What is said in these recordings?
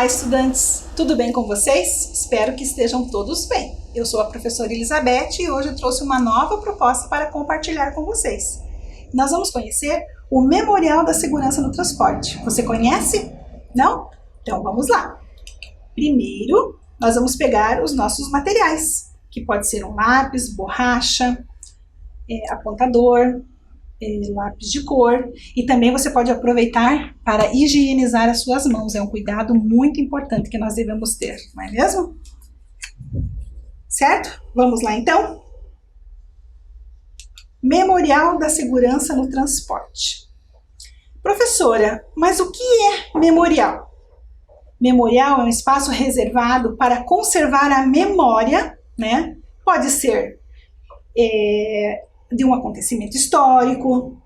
estudantes! Tudo bem com vocês? Espero que estejam todos bem. Eu sou a professora Elizabeth e hoje eu trouxe uma nova proposta para compartilhar com vocês. Nós vamos conhecer o Memorial da Segurança no Transporte. Você conhece? Não? Então vamos lá! Primeiro, nós vamos pegar os nossos materiais, que pode ser um lápis, borracha, apontador, lápis de cor, e também você pode aproveitar para higienizar as suas mãos. É um cuidado muito importante que nós devemos ter, não é mesmo? Certo? Vamos lá então? Memorial da Segurança no Transporte. Professora, mas o que é memorial? Memorial é um espaço reservado para conservar a memória, né? Pode ser de um acontecimento histórico,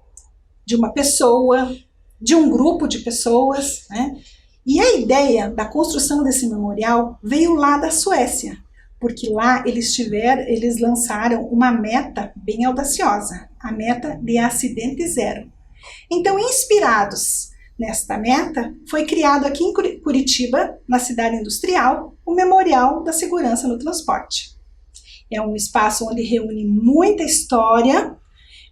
de uma pessoa, de um grupo de pessoas, né? E a ideia da construção desse memorial veio lá da Suécia, porque lá eles lançaram uma meta bem audaciosa, a meta de acidente zero. Então, inspirados nesta meta, foi criado aqui em Curitiba, na cidade industrial, o Memorial da Segurança no Transporte. É um espaço onde reúne muita história,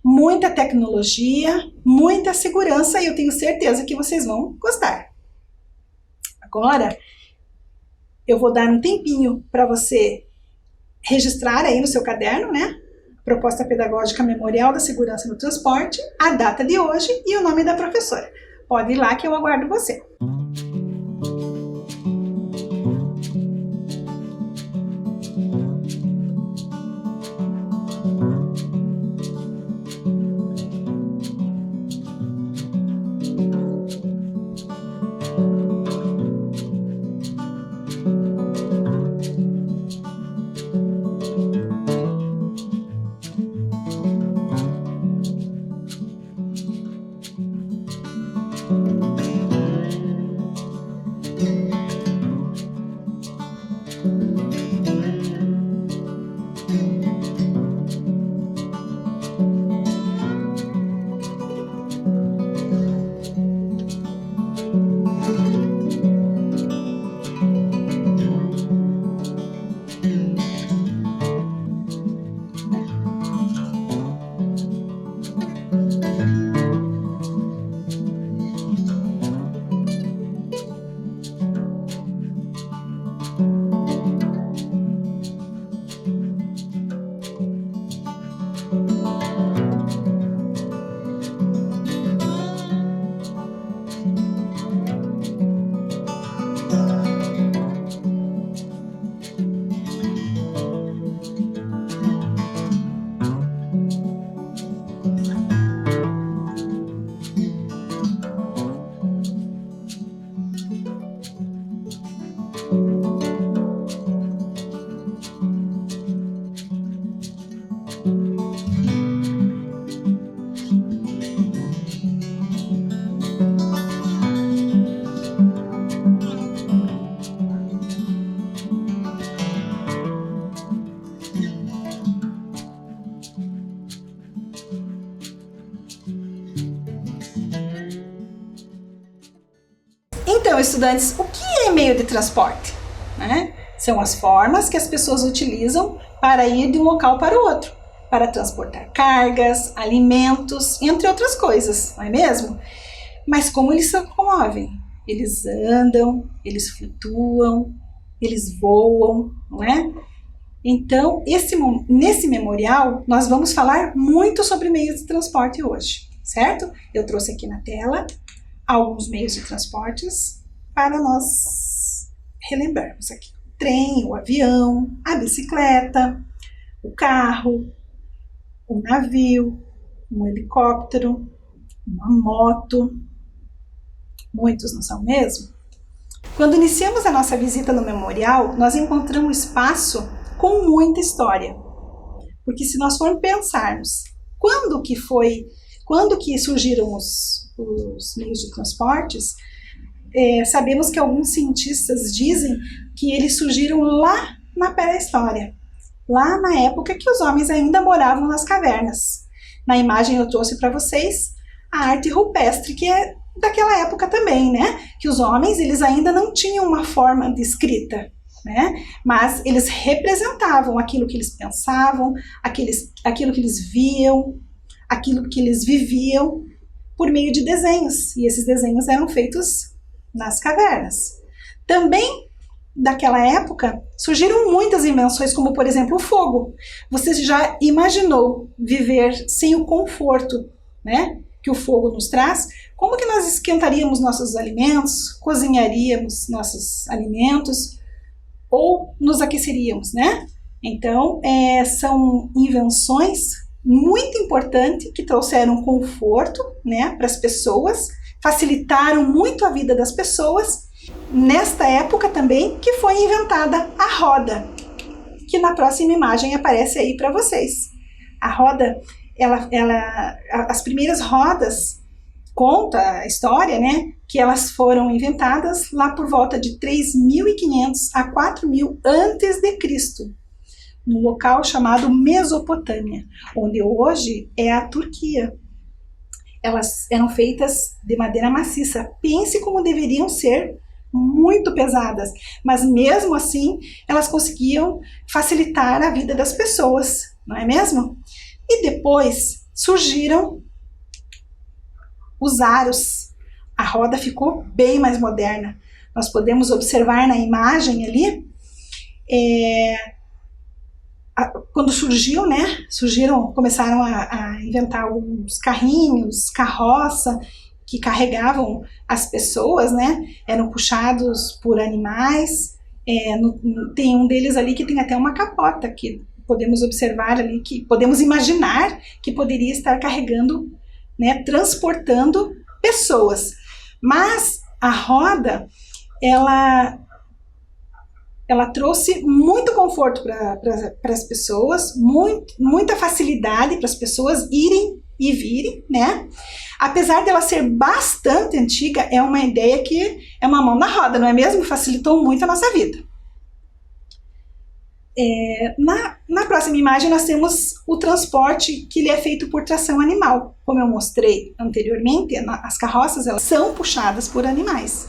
muita tecnologia, muita segurança, e eu tenho certeza que vocês vão gostar. Agora, eu vou dar um tempinho para você registrar aí no seu caderno, né? Proposta Pedagógica Memorial da Segurança no Transporte, a data de hoje e o nome da professora. Pode ir lá que eu aguardo você. Então, estudantes, o que é meio de transporte? Né? São as formas que as pessoas utilizam para ir de um local para o outro, para transportar cargas, alimentos, entre outras coisas, não é mesmo? Mas como eles se locomovem? Eles andam, eles flutuam, eles voam, não é? Então, nesse memorial, nós vamos falar muito sobre meios de transporte hoje, certo? Eu trouxe aqui na tela alguns meios de transportes para nós relembrarmos aqui. O trem, o avião, a bicicleta, o carro, o navio, um helicóptero, uma moto. Muitos, não são mesmo? Quando iniciamos a nossa visita no memorial, nós encontramos um espaço com muita história. Porque se nós formos pensarmos, quando que surgiram os meios de transportes, sabemos que alguns cientistas dizem que eles surgiram lá na pré-história, lá na época que os homens ainda moravam nas cavernas. Na imagem eu trouxe para vocês a arte rupestre, que é daquela época também, né? Que os homens, eles ainda não tinham uma forma de escrita, né? Mas eles representavam aquilo que eles pensavam, aquilo que eles viam, aquilo que eles viviam por meio de desenhos. E esses desenhos eram feitos nas cavernas. Também, daquela época, surgiram muitas invenções, como, por exemplo, o fogo. Você já imaginou viver sem o conforto, né, que o fogo nos traz? Como que nós esquentaríamos nossos alimentos, cozinharíamos nossos alimentos ou nos aqueceríamos, né? Então, são invenções muito importantes que trouxeram conforto, né, para as pessoas, facilitaram muito a vida das pessoas. Nesta época também que foi inventada a roda, que na próxima imagem aparece aí para vocês. A roda, as primeiras rodas, conta a história, né, que elas foram inventadas lá por volta de 3.500 a 4.000 antes de Cristo, num local chamado Mesopotâmia, onde hoje é a Turquia. Elas eram feitas de madeira maciça. Pense como deveriam ser, muito pesadas, mas mesmo assim elas conseguiam facilitar a vida das pessoas, não é mesmo? E depois surgiram os aros. A roda ficou bem mais moderna. Nós podemos observar na imagem ali, quando surgiu, né? Começaram a inventar alguns carrinhos, carroça, que carregavam as pessoas, né? Eram puxados por animais. Tem um deles ali que tem até uma capota, que podemos observar ali, que podemos imaginar que poderia estar carregando, né, transportando pessoas. Mas a roda, ela trouxe muito conforto para as pessoas, muita facilidade para as pessoas irem e virem, né? Apesar dela ser bastante antiga, é uma ideia que é uma mão na roda, não é mesmo? Facilitou muito a nossa vida. Na próxima imagem nós temos o transporte que ele é feito por tração animal. Como eu mostrei anteriormente, as carroças, elas são puxadas por animais.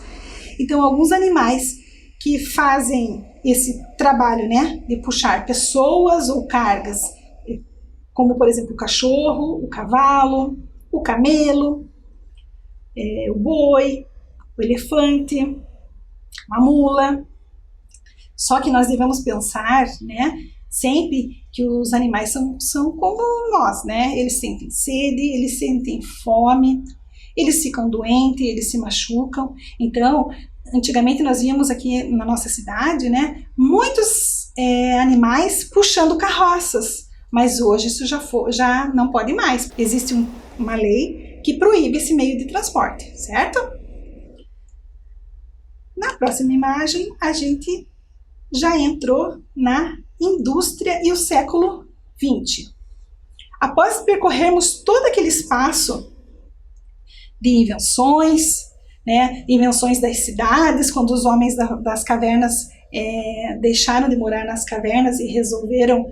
Então, alguns animais que fazem esse trabalho, né, de puxar pessoas ou cargas, como por exemplo o cachorro, o cavalo, o camelo, o boi, o elefante, a mula. Só que nós devemos pensar, né, sempre que os animais são como nós, né? Eles sentem sede, eles sentem fome, eles ficam doentes, eles se machucam. Então, antigamente nós víamos aqui na nossa cidade, né, muitos animais puxando carroças, mas hoje isso já não pode mais. Existe uma lei que proíbe esse meio de transporte, certo? Na próxima imagem, a gente já entrou na indústria e o século XX. Após percorrermos todo aquele espaço de invenções, né, invenções das cidades, quando os homens das cavernas deixaram de morar nas cavernas e resolveram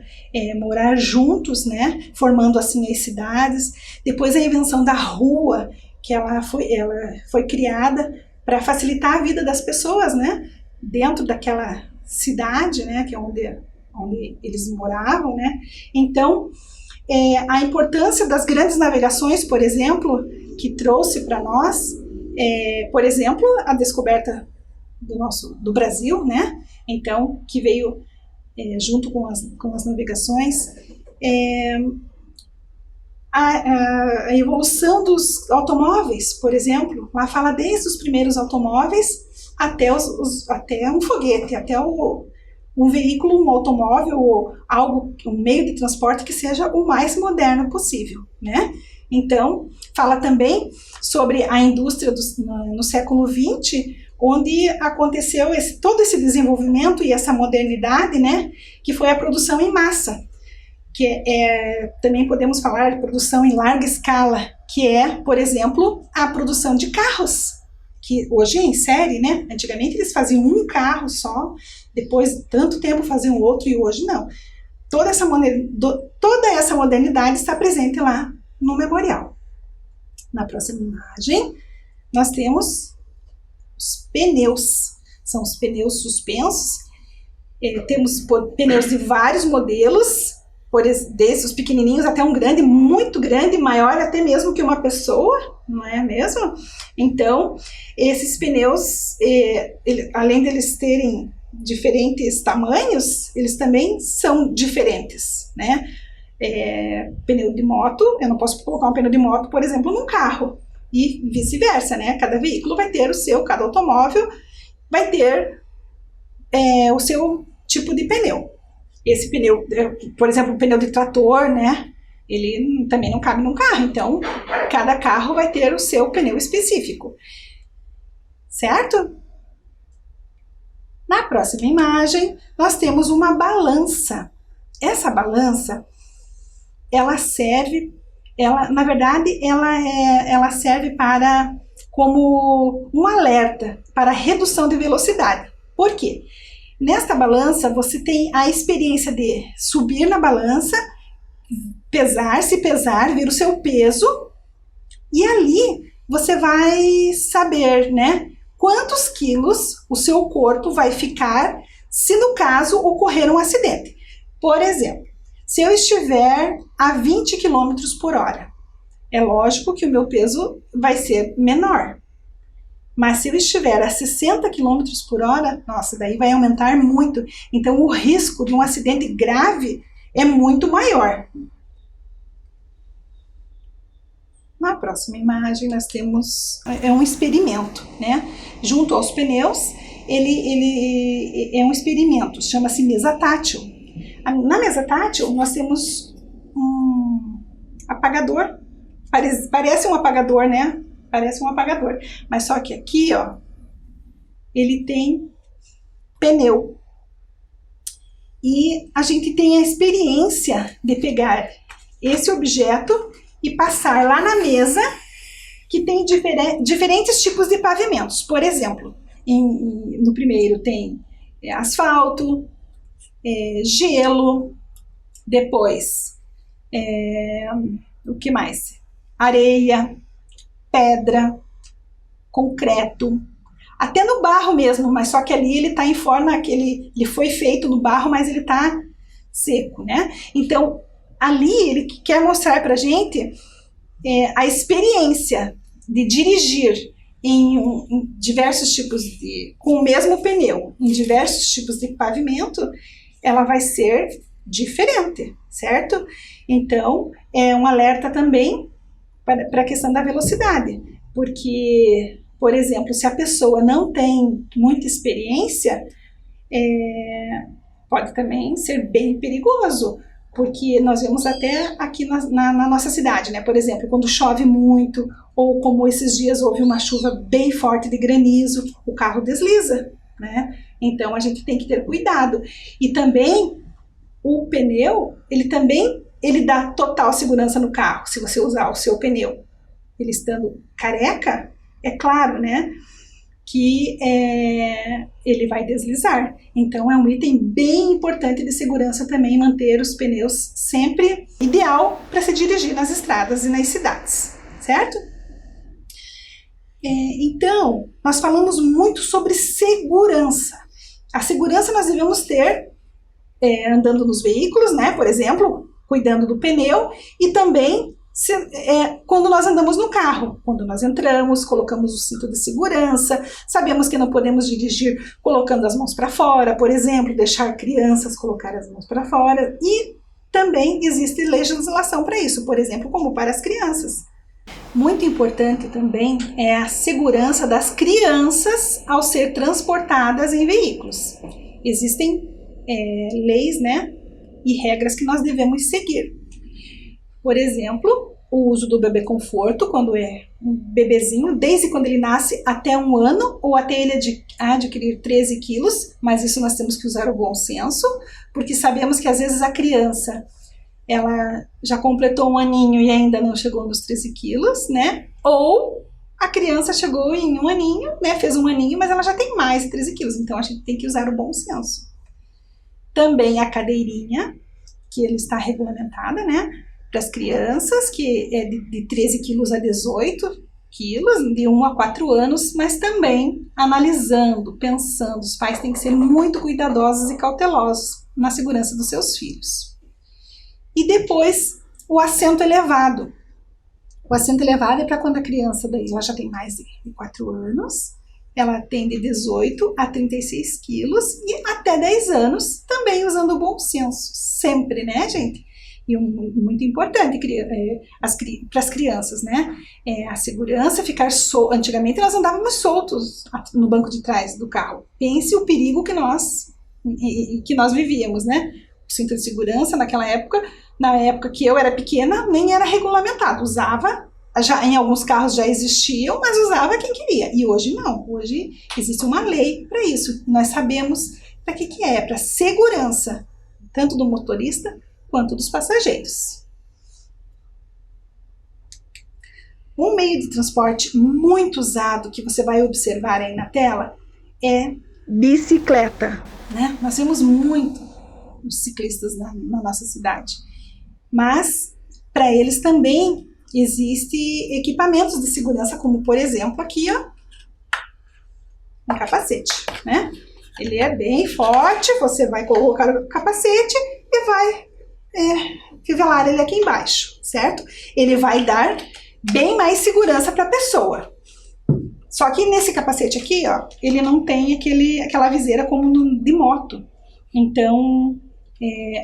morar juntos, né, formando assim as cidades. Depois a invenção da rua, que ela foi criada para facilitar a vida das pessoas, né, dentro daquela cidade, né, que é onde eles moravam, né. Então, a importância das grandes navegações, por exemplo, que trouxe para nós, por exemplo, a descoberta do Brasil, né, então, que veio junto com as navegações, a evolução dos automóveis, por exemplo, lá fala desde os primeiros automóveis até um foguete, até um veículo, um automóvel, ou um meio de transporte que seja o mais moderno possível, né? Então, fala também sobre a indústria no século XX, onde aconteceu todo esse desenvolvimento e essa modernidade, né? Que foi a produção em massa, que também podemos falar de produção em larga escala, que por exemplo, a produção de carros, que hoje é em série, né? Antigamente eles faziam um carro só, depois de tanto tempo faziam outro, e hoje não. Toda essa modernidade está presente lá no memorial. Na próxima imagem, nós temos os pneus. São os pneus suspensos. Temos pneus de vários modelos, desde os pequenininhos até um grande, muito grande, maior até mesmo que uma pessoa, não é mesmo? Então, esses pneus, além deles terem diferentes tamanhos, eles também são diferentes, né? Pneu de moto, eu não posso colocar um pneu de moto, por exemplo, num carro, e vice-versa, né? Cada veículo vai ter cada automóvel vai ter o seu tipo de pneu. Esse pneu, por exemplo, o pneu de trator, né? Ele também não cabe num carro, então cada carro vai ter o seu pneu específico, certo? Na próxima imagem, nós temos uma balança. Essa balança, ela serve, na verdade, ela serve como um alerta para redução de velocidade. Por quê? Nesta balança, você tem a experiência de subir na balança, se pesar, ver o seu peso, e ali você vai saber, né, quantos quilos o seu corpo vai ficar se no caso ocorrer um acidente. Por exemplo, se eu estiver a 20 km por hora, é lógico que o meu peso vai ser menor. Mas se eu estiver a 60 km por hora, nossa, daí vai aumentar muito. Então, o risco de um acidente grave é muito maior. Na próxima imagem, nós temos um experimento, né? Junto aos pneus, ele é um experimento, chama-se mesa tátil. Na mesa tátil, nós temos um apagador, parece um apagador, né? Parece um apagador, mas só que aqui, ó, ele tem pneu. E a gente tem a experiência de pegar esse objeto e passar lá na mesa, que tem diferentes tipos de pavimentos. Por exemplo, no primeiro tem asfalto, gelo, depois, o que mais? Areia, pedra, concreto, até no barro mesmo, mas só que ali ele está em forma que ele foi feito no barro, mas ele está seco, né? Então, ali ele quer mostrar para a gente a experiência de dirigir em diversos tipos com o mesmo pneu, em diversos tipos de pavimento, ela vai ser diferente, certo? Então, é um alerta também para a questão da velocidade, porque, por exemplo, se a pessoa não tem muita experiência, pode também ser bem perigoso, porque nós vemos até aqui na nossa cidade, né? Por exemplo, quando chove muito, ou como esses dias houve uma chuva bem forte de granizo, o carro desliza, né? Então a gente tem que ter cuidado. E também o pneu, ele dá total segurança no carro, se você usar o seu pneu. Ele estando careca, é claro, né, que ele vai deslizar. Então é um item bem importante de segurança também, manter os pneus sempre ideal para se dirigir nas estradas e nas cidades, certo? Então, nós falamos muito sobre segurança. A segurança nós devemos ter andando nos veículos, né, por exemplo, cuidando do pneu, e também quando nós andamos no carro, quando nós entramos, colocamos o cinto de segurança, sabemos que não podemos dirigir colocando as mãos para fora, por exemplo, deixar crianças colocar as mãos para fora, e também existe legislação para isso, por exemplo, como para as crianças. Muito importante também é a segurança das crianças ao ser transportadas em veículos. Existem leis, né, e regras que nós devemos seguir. Por exemplo, o uso do bebê conforto, quando é um bebezinho, desde quando ele nasce até 1 ano, ou até ele adquirir 13 quilos, mas isso nós temos que usar o bom senso, porque sabemos que às vezes a criança, ela já completou 1 aninho e ainda não chegou nos 13 quilos, né? Ou a criança chegou em 1 aninho, né? Fez 1 aninho, mas ela já tem mais de 13 quilos, então a gente tem que usar o bom senso. Também a cadeirinha, que ele está regulamentada, né, para as crianças, que é de 13 quilos a 18, quilos, de 1 a 4 anos, mas também analisando, pensando. Os pais têm que ser muito cuidadosos e cautelosos na segurança dos seus filhos. E depois, o assento elevado. O assento elevado é para quando a criança daí, ela já tem mais de 4 anos, ela tem de 18 a 36 quilos e até 10 anos, também usando o bom senso, sempre, né, gente? E muito importante para as crianças, né? A segurança, ficar solto. Antigamente nós andávamos soltos no banco de trás do carro. Pense o perigo que nós vivíamos, né? O cinto de segurança naquela época, na época que eu era pequena, nem era regulamentado. Usava, já em alguns carros já existiam, mas usava quem queria. E hoje não. Hoje existe uma lei para isso. Nós sabemos para que é. Para segurança, tanto do motorista quanto dos passageiros. Um meio de transporte muito usado, que você vai observar aí na tela, é bicicleta, né? Nós temos muito os ciclistas na nossa cidade, mas para eles também existem equipamentos de segurança, como por exemplo aqui, ó, um capacete, né? Ele é bem forte, você vai colocar o capacete e vai fivelar ele aqui embaixo, certo? Ele vai dar bem mais segurança para a pessoa. Só que nesse capacete aqui, ó, ele não tem aquela viseira como de moto. Então,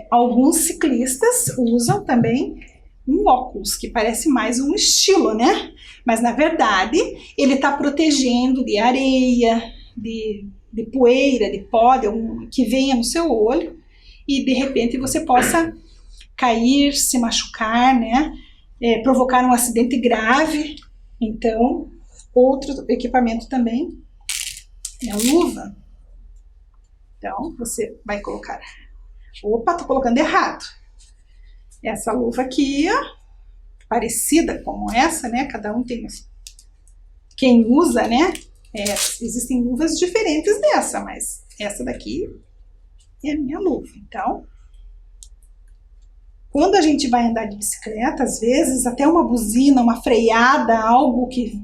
alguns ciclistas usam também um óculos, que parece mais um estilo, né? Mas, na verdade, ele está protegendo de areia, de poeira, de pó, que venha no seu olho e, de repente, você possa cair, se machucar, né? Provocar um acidente grave. Então, outro equipamento também é a luva. Então, você vai colocar... Opa, tô colocando errado. Essa luva aqui, ó, parecida com essa, né? Cada um tem... Quem usa, né? Existem luvas diferentes dessa, mas essa daqui é a minha luva. Então, quando a gente vai andar de bicicleta, às vezes, até uma buzina, uma freada, algo que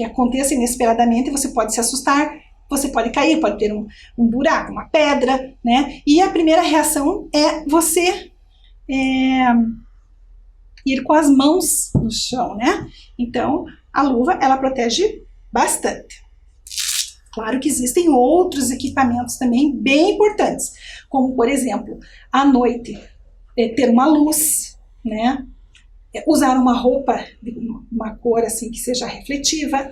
aconteça inesperadamente, você pode se assustar, você pode cair, pode ter um buraco, uma pedra, né? E a primeira reação é você ir com as mãos no chão, né? Então, a luva, ela protege bastante. Claro que existem outros equipamentos também bem importantes, como, por exemplo, à noite, ter uma luz, né? Usar uma roupa de uma cor assim que seja refletiva,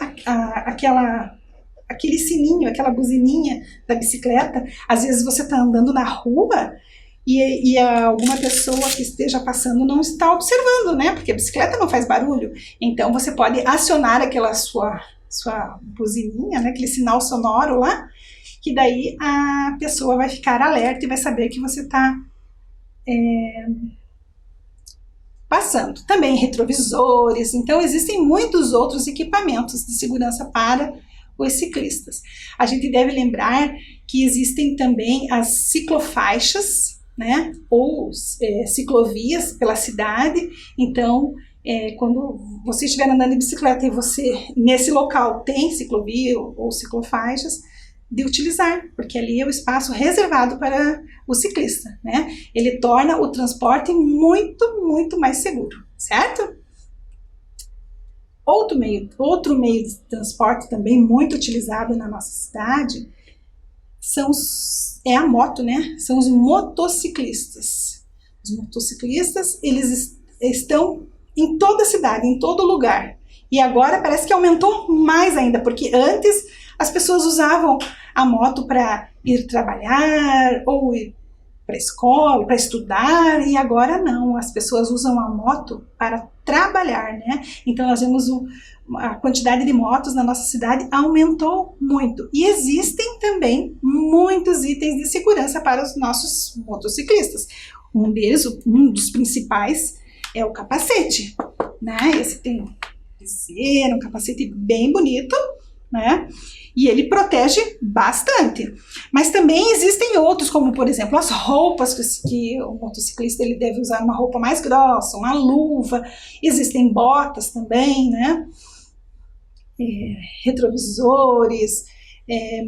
aquele sininho, aquela buzininha da bicicleta. Às vezes você está andando na rua e alguma pessoa que esteja passando não está observando, né? Porque a bicicleta não faz barulho. Então você pode acionar aquela sua buzininha, né? Aquele sinal sonoro lá, que daí a pessoa vai ficar alerta e vai saber que você está passando. Também retrovisores. Então existem muitos outros equipamentos de segurança para os ciclistas. A gente deve lembrar que existem também as ciclofaixas, né, ou ciclovias pela cidade. Então, quando você estiver andando de bicicleta e você nesse local tem ciclovia ou ciclofaixas, de utilizar, porque ali é o espaço reservado para o ciclista, né? Ele torna o transporte muito, muito mais seguro, certo? Outro meio de transporte também muito utilizado na nossa cidade é a moto, né? São os motociclistas. Os motociclistas, eles estão em toda a cidade, em todo lugar. E agora parece que aumentou mais ainda, porque antes as pessoas usavam a moto para ir trabalhar ou ir para a escola, para estudar, e agora não, as pessoas usam a moto para trabalhar, né? Então nós vemos a quantidade de motos na nossa cidade aumentou muito. E existem também muitos itens de segurança para os nossos motociclistas. Um deles, um dos principais, é o capacete, né? Esse tem um capacete bem bonito, né? E ele protege bastante. Mas também existem outros, como por exemplo as roupas que o motociclista ele deve usar, uma roupa mais grossa, uma luva. Existem botas também, né? retrovisores,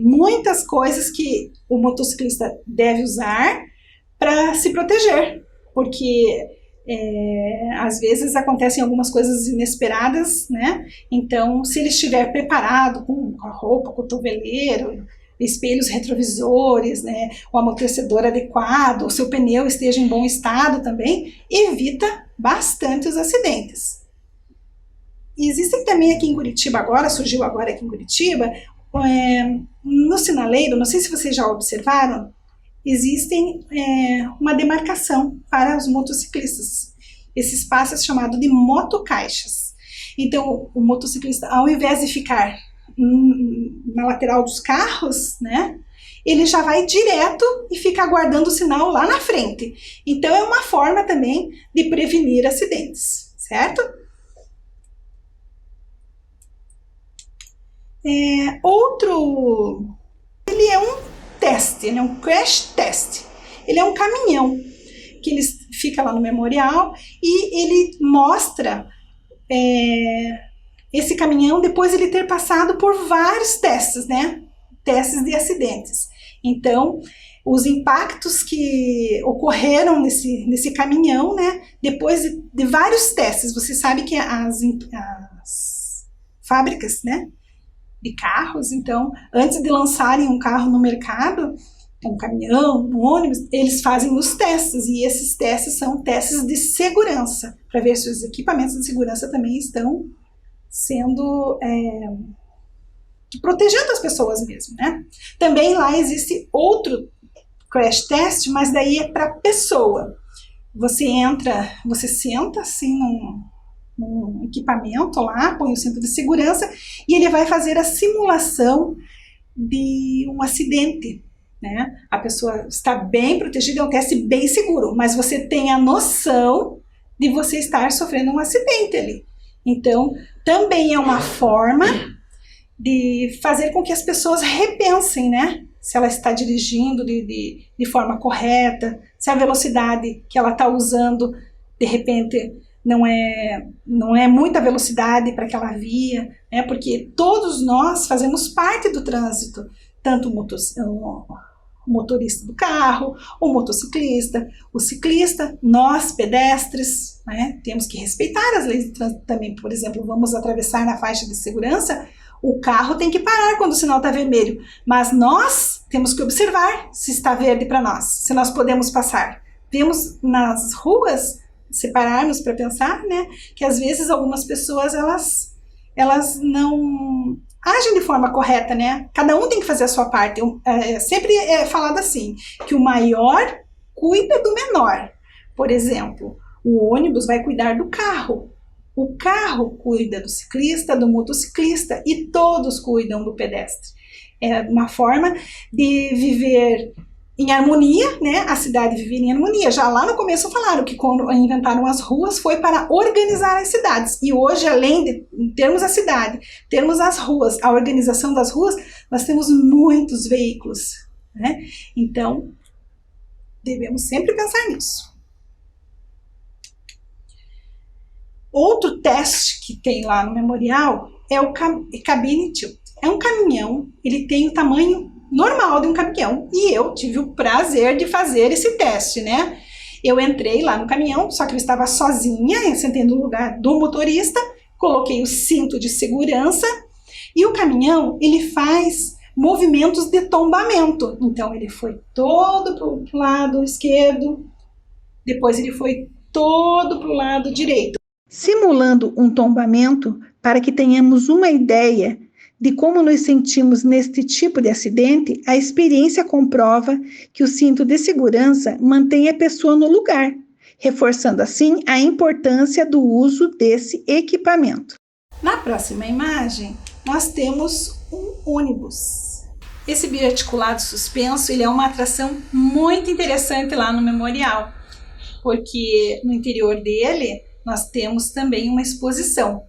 muitas coisas que o motociclista deve usar para se proteger, porque às vezes acontecem algumas coisas inesperadas, né? Então, se ele estiver preparado com a roupa, cotoveleiro, espelhos retrovisores, né, o amortecedor adequado, o seu pneu esteja em bom estado também, evita bastante os acidentes. E existem também aqui em Curitiba agora, surgiu agora aqui em Curitiba, no sinaleiro, não sei se vocês já observaram, existem uma demarcação para os motociclistas. Esse espaço é chamado de motocaixas. Então, o motociclista, ao invés de ficar na lateral dos carros, né, ele já vai direto e fica aguardando o sinal lá na frente. Então, é uma forma também de prevenir acidentes, certo? Ele é um teste, ele é um crash test. Ele é um caminhão que ele fica lá no memorial e ele mostra esse caminhão depois de ele ter passado por vários testes, né? Testes de acidentes. Então, os impactos que ocorreram nesse caminhão, né? Depois de vários testes, você sabe que as fábricas, né, de carros, então, antes de lançarem um carro no mercado, um caminhão, um ônibus, eles fazem os testes, e esses testes são testes de segurança, para ver se os equipamentos de segurança também estão sendo protegendo as pessoas mesmo, né? Também lá existe outro crash test, mas daí é para pessoa. Você senta assim num equipamento lá, põe o cinto de segurança e ele vai fazer a simulação de um acidente, né? A pessoa está bem protegida, é um teste bem seguro, mas você tem a noção de você estar sofrendo um acidente ali. Então, também é uma forma de fazer com que as pessoas repensem, né? Se ela está dirigindo de forma correta, se a velocidade que ela está usando, de repente, não é muita velocidade para aquela via, né? Porque todos nós fazemos parte do trânsito, tanto o motorista do carro, o motociclista, o ciclista, nós pedestres, né? Temos que respeitar as leis de trânsito também. Por exemplo, vamos atravessar na faixa de segurança, o carro tem que parar quando o sinal está vermelho, mas nós temos que observar se está verde para nós, se nós podemos passar. Vemos nas ruas, separarmos para pensar, né, que às vezes algumas pessoas elas não agem de forma correta, né? Cada um tem que fazer a sua parte. Sempre é falado assim, que o maior cuida do menor. Por exemplo, o ônibus vai cuidar do carro. O carro cuida do ciclista, do motociclista e todos cuidam do pedestre. É uma forma de viver em harmonia, né? A cidade viver em harmonia. Já lá no começo falaram que quando inventaram as ruas foi para organizar as cidades. E hoje, além de termos a cidade, termos as ruas, a organização das ruas, nós temos muitos veículos, né? Então, devemos sempre pensar nisso. Outro teste que tem lá no memorial é o cabine tilt. É um caminhão, ele tem o tamanho normal de um caminhão e eu tive o prazer de fazer esse teste, né? Eu entrei lá no caminhão, só que eu estava sozinha, sentei no lugar do motorista, coloquei o cinto de segurança e o caminhão, ele faz movimentos de tombamento. Então ele foi todo para o lado esquerdo, depois ele foi todo para o lado direito, simulando um tombamento para que tenhamos uma ideia de como nos sentimos neste tipo de acidente. A experiência comprova que o cinto de segurança mantém a pessoa no lugar, reforçando assim a importância do uso desse equipamento. Na próxima imagem, nós temos um ônibus. Esse biarticulado suspenso, ele é uma atração muito interessante lá no memorial, porque no interior dele nós temos também uma exposição,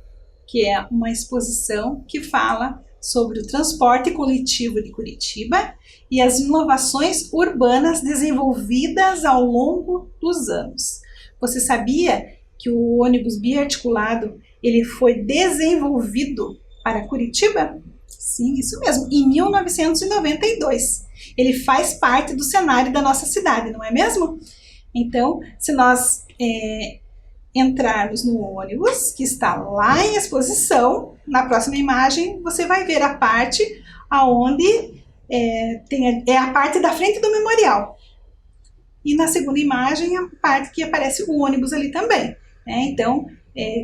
que é uma exposição que fala sobre o transporte coletivo de Curitiba e as inovações urbanas desenvolvidas ao longo dos anos. Você sabia que o ônibus biarticulado ele foi desenvolvido para Curitiba? Sim, isso mesmo, em 1992. Ele faz parte do cenário da nossa cidade, não é mesmo? Então, se nós entrarmos no ônibus, que está lá em exposição, na próxima imagem você vai ver a parte aonde é a parte da frente do memorial. E na segunda imagem, a parte que aparece o ônibus ali também. Então,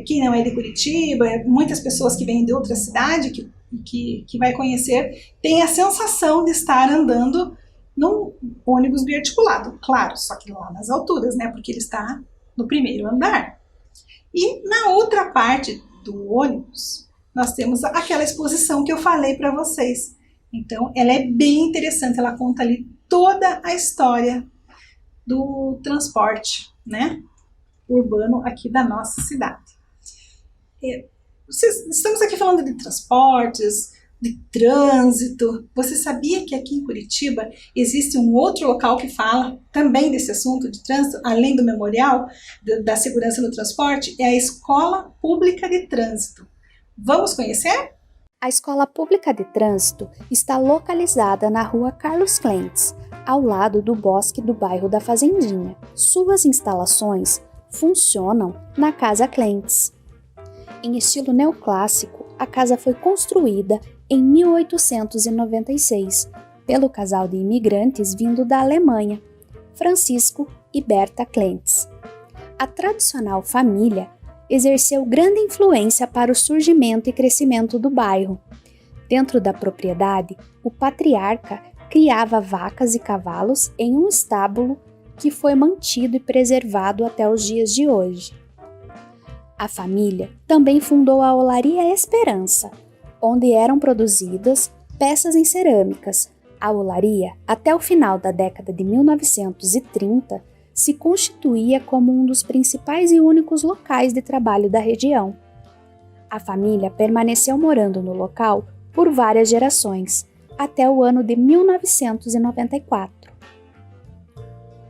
quem não é de Curitiba, muitas pessoas que vêm de outra cidade, que vai conhecer, tem a sensação de estar andando num ônibus biarticulado. Claro, só que lá nas alturas, né? Porque ele está no primeiro andar. E na outra parte do ônibus, nós temos aquela exposição que eu falei para vocês. Então, ela é bem interessante, ela conta ali toda a história do transporte, né, urbano aqui da nossa cidade. Estamos aqui falando de transportes, de trânsito. Você sabia que aqui em Curitiba existe um outro local que fala também desse assunto de trânsito, além do memorial da segurança no transporte? É a Escola Pública de Trânsito. Vamos conhecer? A Escola Pública de Trânsito está localizada na Rua Carlos Clentes, ao lado do bosque do bairro da Fazendinha. Suas instalações funcionam na Casa Clentes. Em estilo neoclássico, a casa foi construída em 1896 pelo casal de imigrantes vindo da Alemanha, Francisco e Berta Clentes. A tradicional família exerceu grande influência para o surgimento e crescimento do bairro. Dentro da propriedade, o patriarca criava vacas e cavalos em um estábulo que foi mantido e preservado até os dias de hoje. A família também fundou a Olaria Esperança, onde eram produzidas peças em cerâmicas. A olaria, até o final da década de 1930, se constituía como um dos principais e únicos locais de trabalho da região. A família permaneceu morando no local por várias gerações, até o ano de 1994.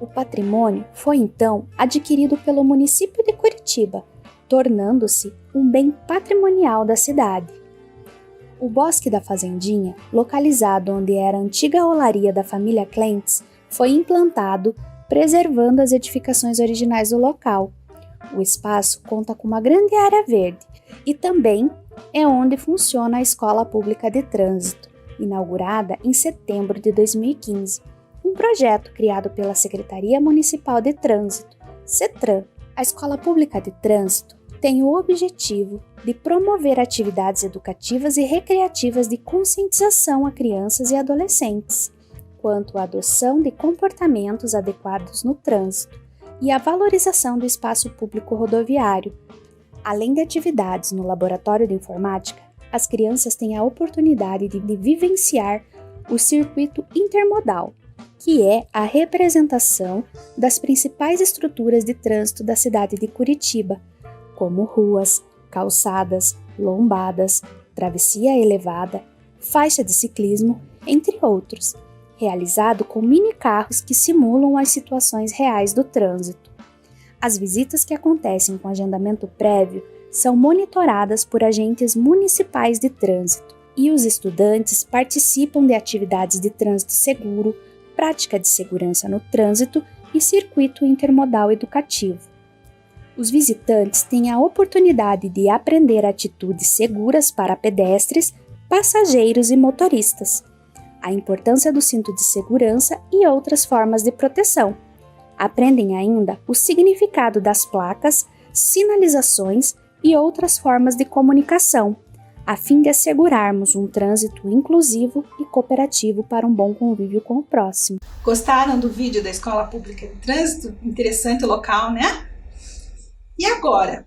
O patrimônio foi então adquirido pelo município de Curitiba, tornando-se um bem patrimonial da cidade. O Bosque da Fazendinha, localizado onde era a antiga olaria da família Clentes, foi implantado, preservando as edificações originais do local. O espaço conta com uma grande área verde e também é onde funciona a Escola Pública de Trânsito, inaugurada em setembro de 2015, um projeto criado pela Secretaria Municipal de Trânsito, CETRAN. A Escola Pública de Trânsito tem o objetivo de promover atividades educativas e recreativas de conscientização a crianças e adolescentes, quanto à adoção de comportamentos adequados no trânsito e a valorização do espaço público rodoviário. Além de atividades no laboratório de informática, as crianças têm a oportunidade de vivenciar o circuito intermodal, que é a representação das principais estruturas de trânsito da cidade de Curitiba, como ruas, calçadas, lombadas, travessia elevada, faixa de ciclismo, entre outros, realizado com mini-carros que simulam as situações reais do trânsito. As visitas que acontecem com agendamento prévio são monitoradas por agentes municipais de trânsito e os estudantes participam de atividades de trânsito seguro, prática de segurança no trânsito e circuito intermodal educativo. Os visitantes têm a oportunidade de aprender atitudes seguras para pedestres, passageiros e motoristas, a importância do cinto de segurança e outras formas de proteção. Aprendem ainda o significado das placas, sinalizações e outras formas de comunicação, a fim de assegurarmos um trânsito inclusivo e cooperativo para um bom convívio com o próximo. Gostaram do vídeo da Escola Pública de Trânsito? Interessante o local, né? E agora,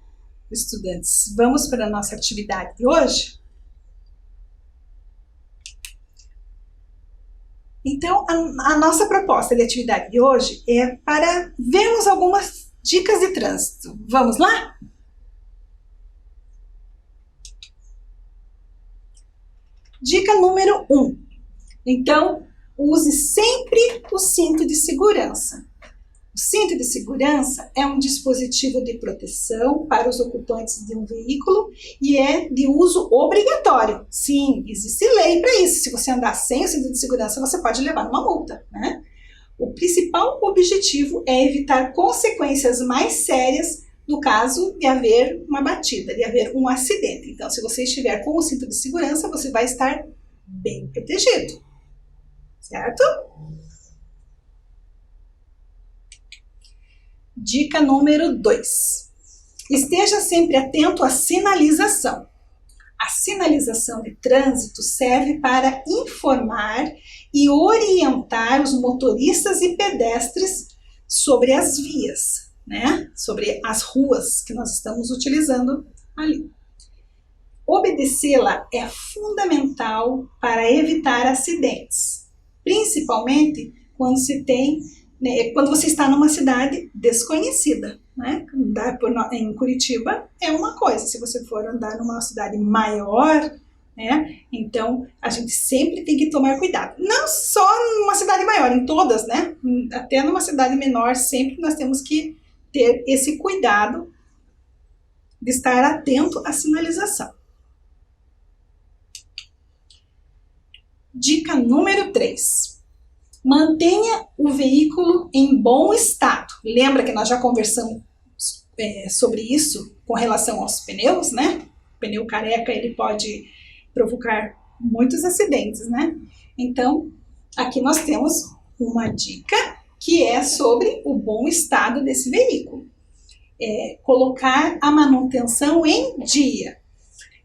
estudantes, vamos para a nossa atividade de hoje? Então, a nossa proposta de atividade de hoje é para vermos algumas dicas de trânsito. Vamos lá? Dica número 1. Então, use sempre o cinto de segurança. O cinto de segurança é um dispositivo de proteção para os ocupantes de um veículo e é de uso obrigatório. Sim, existe lei para isso. Se você andar sem o cinto de segurança, você pode levar uma multa, né? O principal objetivo é evitar consequências mais sérias no caso de haver uma batida, de haver um acidente. Então, se você estiver com o cinto de segurança, você vai estar bem protegido, certo? Dica número 2. Esteja sempre atento à sinalização. A sinalização de trânsito serve para informar e orientar os motoristas e pedestres sobre as vias, né? Sobre as ruas que nós estamos utilizando ali. Obedecê-la é fundamental para evitar acidentes, principalmente quando quando você está numa cidade desconhecida, né? Andar em Curitiba é uma coisa, se você for andar numa cidade maior, né? Então a gente sempre tem que tomar cuidado. Não só numa cidade maior, em todas, né? Até numa cidade menor, sempre nós temos que ter esse cuidado de estar atento à sinalização. Dica número 3. Mantenha o veículo em bom estado. Lembra que nós já conversamos sobre isso com relação aos pneus, né? O pneu careca, ele pode provocar muitos acidentes, né? Então, aqui nós temos uma dica que é sobre o bom estado desse veículo. Colocar a manutenção em dia,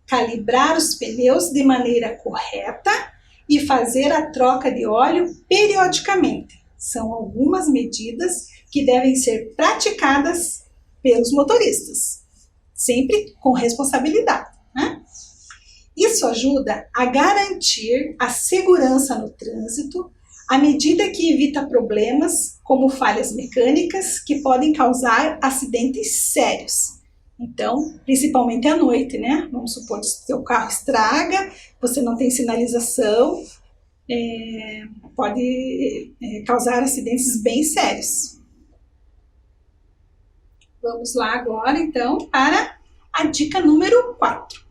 calibrar os pneus de maneira correta e fazer a troca de óleo periodicamente. São algumas medidas que devem ser praticadas pelos motoristas, sempre com responsabilidade, né? Isso ajuda a garantir a segurança no trânsito, à medida que evita problemas como falhas mecânicas que podem causar acidentes sérios. Então, principalmente à noite, né? Vamos supor que o seu carro estraga, você não tem sinalização, pode causar acidentes bem sérios. Vamos lá agora, então, para a dica número 4.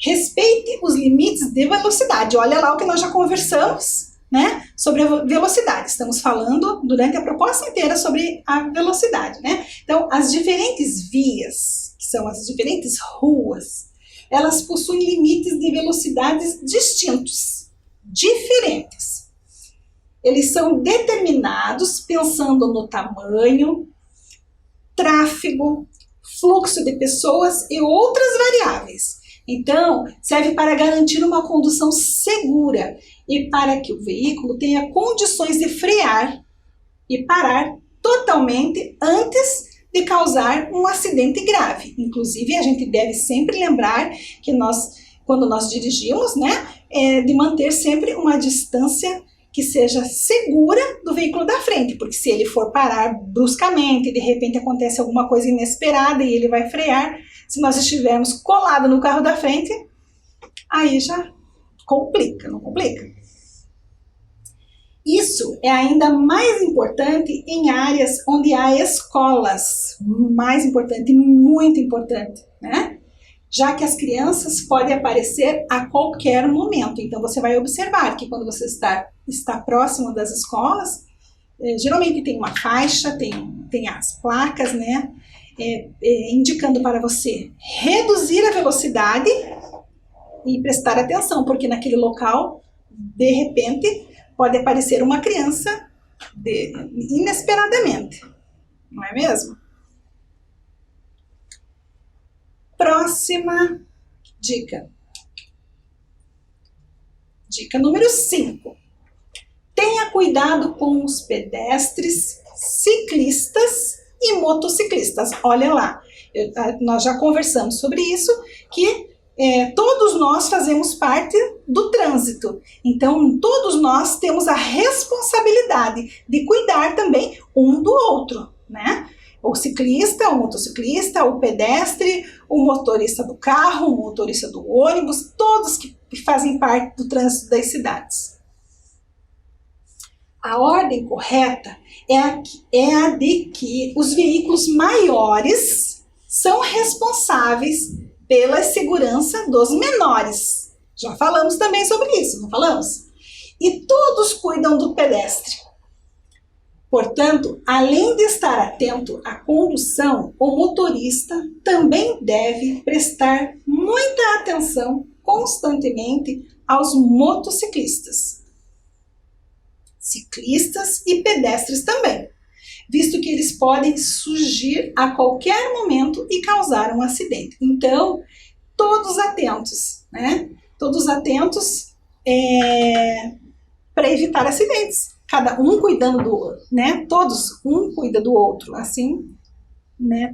Respeite os limites de velocidade. Olha lá o que nós já conversamos, né? Sobre a velocidade. Estamos falando durante a proposta inteira sobre a velocidade, né? Então, as diferentes vias, que são as diferentes ruas, elas possuem limites de velocidades distintos, diferentes. Eles são determinados pensando no tamanho, tráfego, fluxo de pessoas e outras variáveis. Então, serve para garantir uma condução segura e para que o veículo tenha condições de frear e parar totalmente antes de causar um acidente grave. Inclusive, a gente deve sempre lembrar que quando nós dirigimos, né, de manter sempre uma distância que seja segura do veículo da frente, porque se ele for parar bruscamente, de repente acontece alguma coisa inesperada e ele vai frear, se nós estivermos colados no carro da frente, aí já complica, não complica? Isso é ainda mais importante em áreas onde há escolas, mais importante, muito importante, né? Já que as crianças podem aparecer a qualquer momento. Então, você vai observar que quando você está próximo das escolas, geralmente tem uma faixa, tem as placas, né? Indicando para você reduzir a velocidade e prestar atenção, porque naquele local, de repente, pode aparecer uma criança inesperadamente, não é mesmo? Próxima dica. Dica número 5. Tenha cuidado com os pedestres, ciclistas e motociclistas. Olha lá, nós já conversamos sobre isso, que todos nós fazemos parte do trânsito. Então, todos nós temos a responsabilidade de cuidar também um do outro, né? O ciclista, o motociclista, o pedestre, o motorista do carro, o motorista do ônibus, todos que fazem parte do trânsito das cidades. A ordem correta é a de que os veículos maiores são responsáveis pela segurança dos menores. Já falamos também sobre isso, não falamos? E todos cuidam do pedestre. Portanto, além de estar atento à condução, o motorista também deve prestar muita atenção constantemente aos motociclistas, ciclistas e pedestres também, visto que eles podem surgir a qualquer momento e causar um acidente. Então, todos atentos, né? Todos atentos para evitar acidentes. Cada um cuidando do outro, né? Todos, um cuida do outro, assim, né?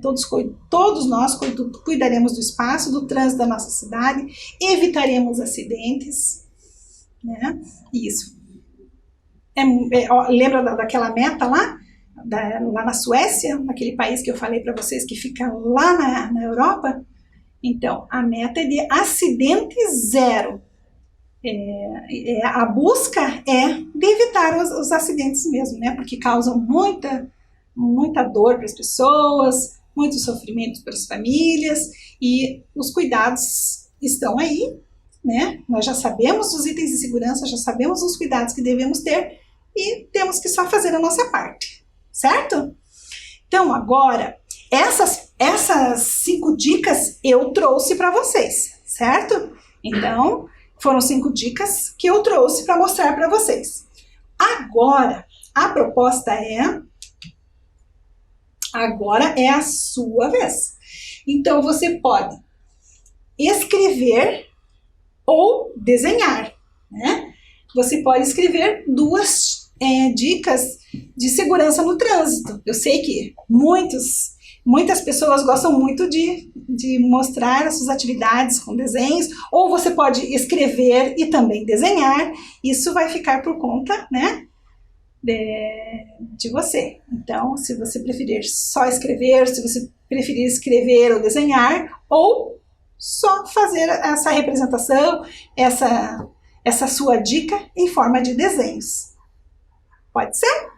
Todos nós cuidaremos do espaço, do trânsito da nossa cidade, evitaremos acidentes, né? Isso. Lembra daquela meta lá? Lá na Suécia, naquele país que eu falei para vocês que fica lá na Europa? Então, a meta é de acidente zero. A busca é de evitar os acidentes mesmo, né? Porque causam muita dor para as pessoas, muito sofrimento para as famílias, e os cuidados estão aí, né? Nós já sabemos os itens de segurança, já sabemos os cuidados que devemos ter e temos que só fazer a nossa parte, certo? Então, agora, essas 5 dicas eu trouxe para vocês, certo? Então, foram 5 dicas que eu trouxe para mostrar para vocês. Agora, a proposta agora é a sua vez. Então, você pode escrever ou desenhar, né? Você pode escrever 2 dicas de segurança no trânsito. Eu sei que muitas pessoas gostam muito de mostrar as suas atividades com desenhos, ou você pode escrever e também desenhar. Isso vai ficar por conta, né, de você. Então, se você preferir só escrever, se você preferir escrever ou desenhar, ou só fazer essa representação, essa sua dica em forma de desenhos. Pode ser?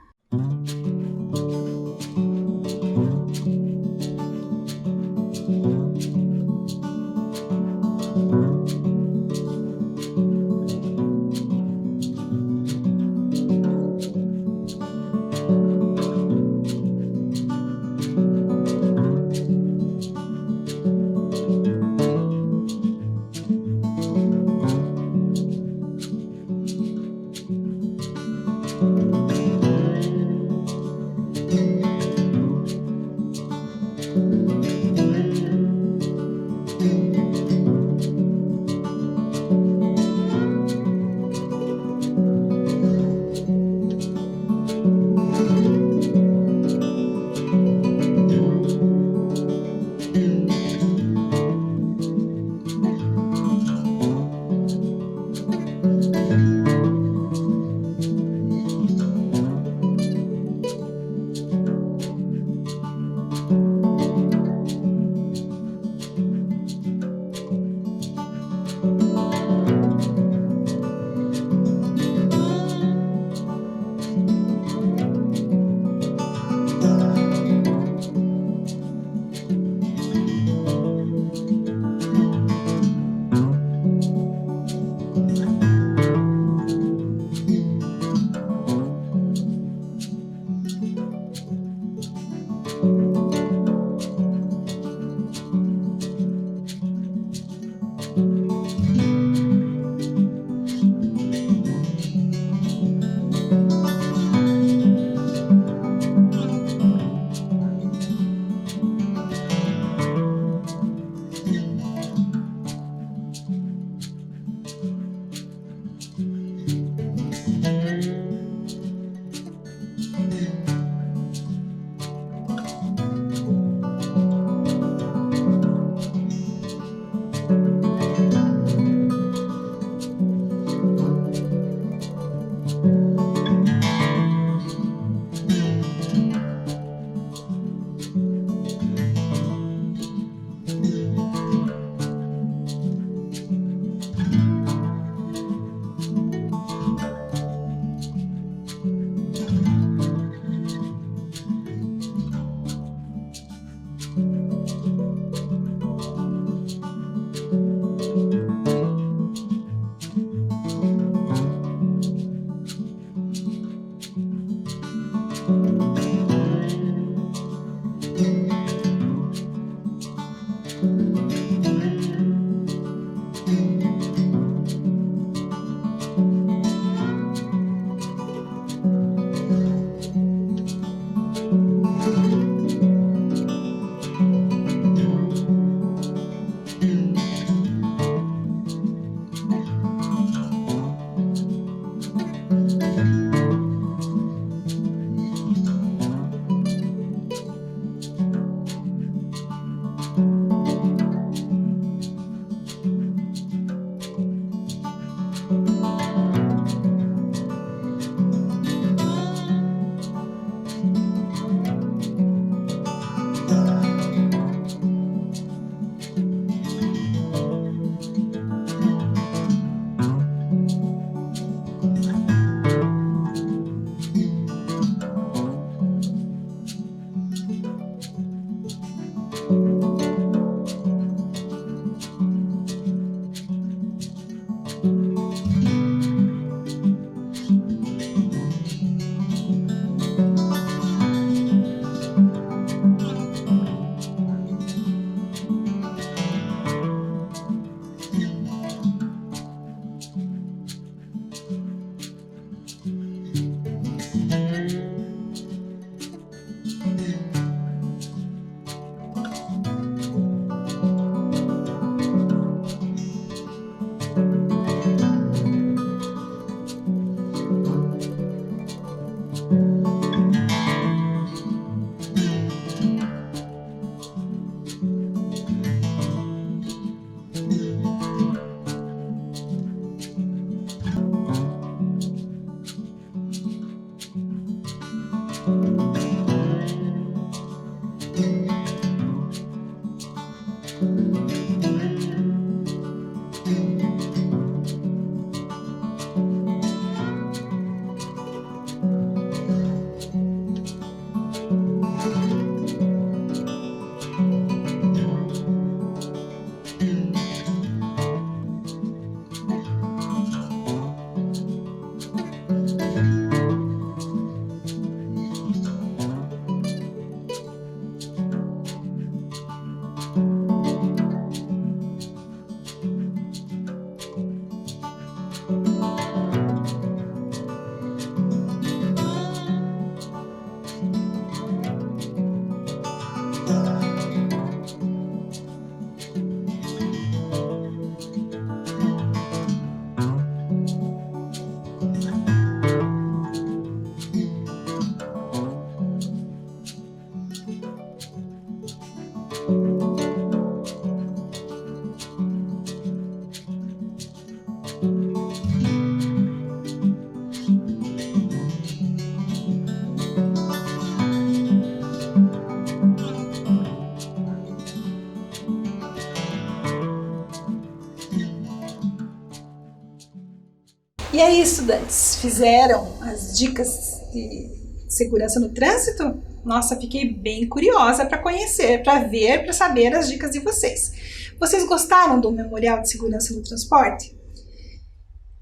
E aí, estudantes, fizeram as dicas de segurança no trânsito? Nossa, fiquei bem curiosa para conhecer, para ver, para saber as dicas de vocês. Vocês gostaram do Memorial de Segurança no Transporte?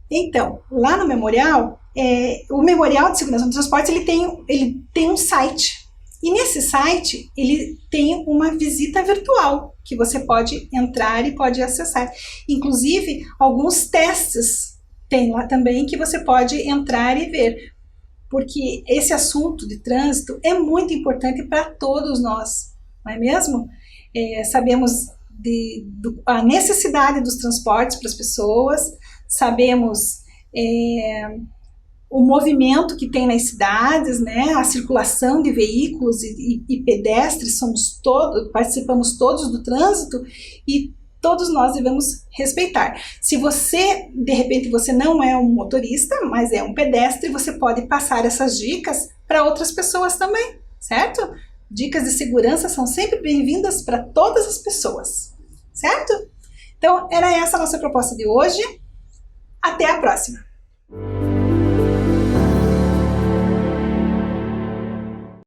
Então, lá no Memorial, o Memorial de Segurança no Transporte ele tem um site. E nesse site, ele tem uma visita virtual, que você pode entrar e pode acessar. Inclusive, alguns testes tem lá também que você pode entrar e ver, porque esse assunto de trânsito é muito importante para todos nós, não é mesmo? Sabemos a necessidade dos transportes para as pessoas, sabemos o movimento que tem nas cidades, né? A circulação de veículos e pedestres, participamos todos do trânsito e todos nós devemos respeitar. Se você, de repente, você não é um motorista, mas é um pedestre, você pode passar essas dicas para outras pessoas também, certo? Dicas de segurança são sempre bem-vindas para todas as pessoas, certo? Então, era essa a nossa proposta de hoje. Até a próxima!